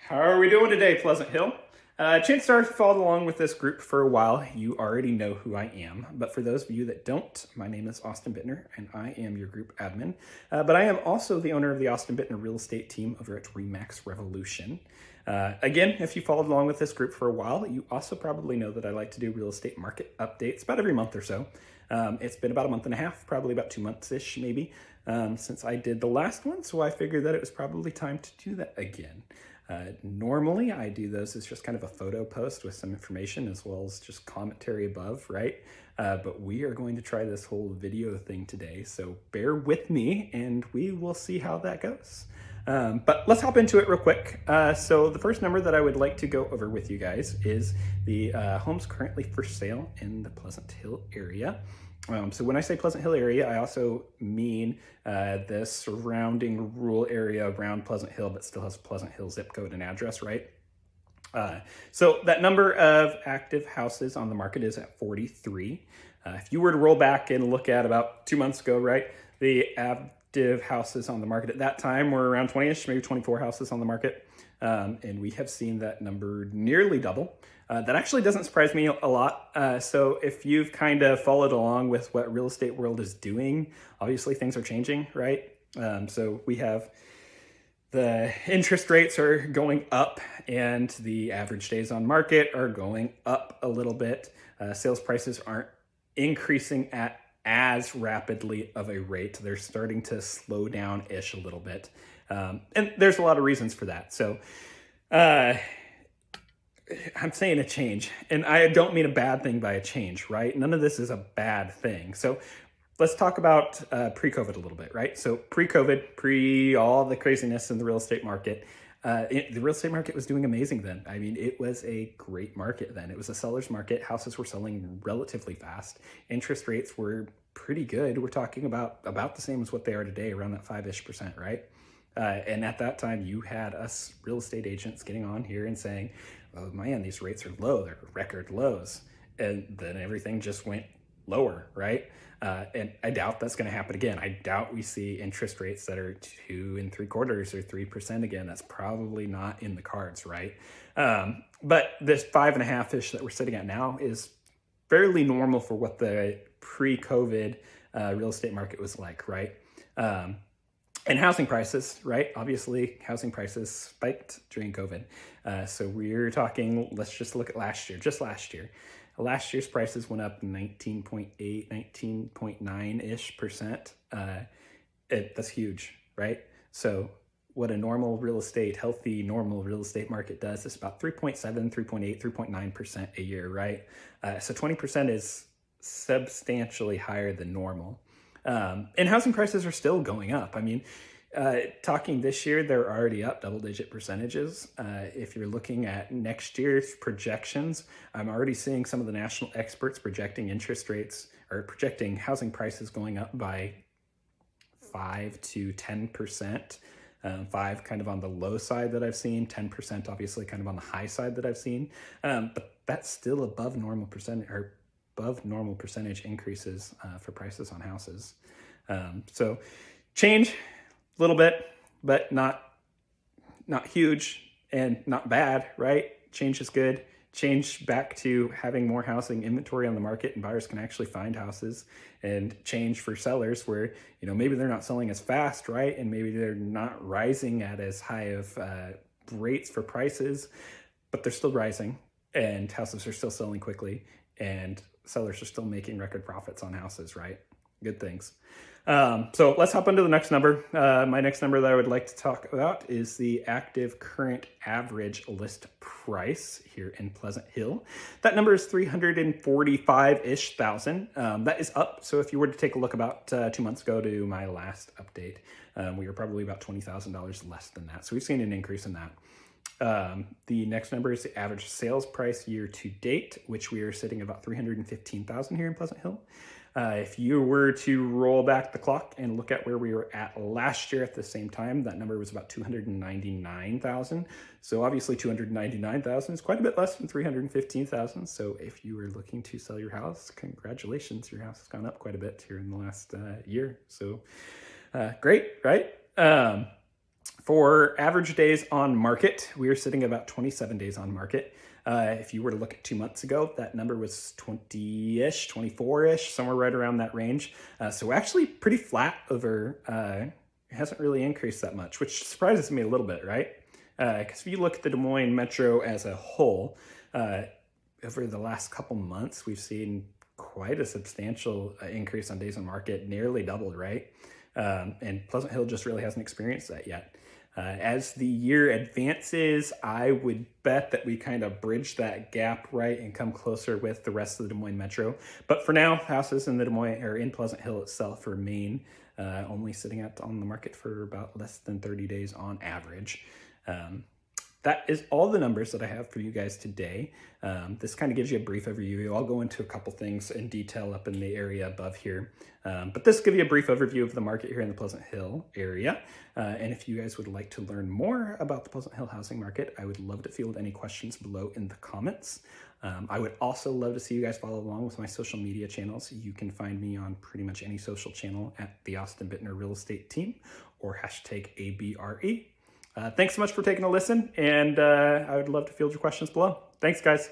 How are we doing today, Pleasant Hill? Chances are, if you followed along with this group for a while, you already know who I am. But for those of you that don't, my name is Austin Bittner, and I am your group admin. But I am also the owner of the Austin Bittner real estate team over at Remax Revolution. Again, if you followed along with this group for a while, you also probably know that I like to do real estate market updates about every month or so. It's been about a month and a half, probably about 2 months-ish maybe, since I did the last one, so I figured that it was probably time to do that again. Normally I do those as just kind of a photo post with some information as well as just commentary above, right? But we are going to try this whole video thing today, so bear with me and we will see how that goes. But let's hop into it real quick. So the first number that I would like to go over with you guys is the homes currently for sale in the Pleasant Hill area. So when I say Pleasant Hill area, I also mean the surrounding rural area around Pleasant Hill, but still has Pleasant Hill zip code and address, right? So that number of active houses on the market is at 43. If you were to roll back and look at about 2 months ago, right, the active houses on the market at that time were around 20-ish, maybe 24 houses on the market. And we have seen that number nearly double. That actually doesn't surprise me a lot. So if you've kind of followed along with what real estate world is doing, obviously things are changing, right? So we have the interest rates are going up and the average days on market are going up a little bit. Sales prices aren't increasing at as rapidly of a rate. They're starting to slow down-ish a little bit. And there's a lot of reasons for that. So I'm saying a change, and I don't mean a bad thing by a change, right? None of this is a bad thing. So let's talk about pre-COVID a little bit, right? So pre-COVID, pre all the craziness in the real estate market, the real estate market was doing amazing then. I mean, it was a great market then. It was a seller's market. Houses were selling relatively fast. Interest rates were pretty good. We're talking about the same as what they are today, around that 5-ish%, right? And at that time, you had us real estate agents getting on here and saying, oh man, these rates are low, they're record lows. And then everything just went lower, right? And I doubt that's going to happen again. I doubt we see interest rates that are 2 3/4 or 3% again. That's probably not in the cards, right? But this 5.5-ish that we're sitting at now is fairly normal for what the pre-COVID real estate market was like, right? And housing prices, right? Obviously, housing prices spiked during COVID. So we're talking, let's just look at last year, just last year. Last year's prices went up 19.8, 19.9-ish%. That's huge, right? So what a normal real estate, healthy, normal real estate market does is about 3.7, 3.8, 3.9% a year, right? So 20% is substantially higher than normal. And housing prices are still going up. I mean, talking this year, they're already up double-digit percentages. If you're looking at next year's projections, I'm already seeing some of the national experts projecting interest rates or projecting housing prices going up by 5 to 10%. 5 kind of on the low side that I've seen, 10% obviously kind of on the high side that I've seen. But that's still above normal percentage increases for prices on houses. So change a little bit, but not huge and not bad, right? Change is good. Change back to having more housing inventory on the market and buyers can actually find houses, and change for sellers where, maybe they're not selling as fast, right? And maybe they're not rising at as high of rates for prices, but they're still rising and houses are still selling quickly and sellers are still making record profits on houses, right? Good things. So let's hop into the next number. My next number that I would like to talk about is the active current average list price here in Pleasant Hill. That number is 345-ish thousand. That is up. So if you were to take a look about 2 months ago to my last update, we were probably about $20,000 less than that. So we've seen an increase in that. The next number is the average sales price year to date, which we are sitting at about 315,000 here in Pleasant Hill. If you were to roll back the clock and look at where we were at last year at the same time, that number was about 299,000. So obviously 299,000 is quite a bit less than 315,000. So if you were looking to sell your house, congratulations, your house has gone up quite a bit here in the last year. So great, right? For average days on market, we are sitting about 27 days on market. If you were to look at 2 months ago, that number was 20-ish, 24-ish, somewhere right around that range. So actually pretty flat over, it hasn't really increased that much, which surprises me a little bit, right? Because if you look at the Des Moines Metro as a whole, over the last couple months, we've seen quite a substantial increase on days on market, nearly doubled, right? And Pleasant Hill just really hasn't experienced that yet. As the year advances, I would bet that we kind of bridge that gap, right, and come closer with the rest of the Des Moines Metro. But for now, houses in the Des Moines or in Pleasant Hill itself remain only sitting out on the market for about less than 30 days on average. That is all the numbers that I have for you guys today. This kind of gives you a brief overview. I'll go into a couple things in detail up in the area above here. But this will give you a brief overview of the market here in the Pleasant Hill area. And if you guys would like to learn more about the Pleasant Hill housing market, I would love to field any questions below in the comments. I would also love to see you guys follow along with my social media channels. You can find me on pretty much any social channel at the Austin Bittner Real Estate Team or hashtag ABRE. Thanks so much for taking a listen, and I would love to field your questions below. Thanks, guys.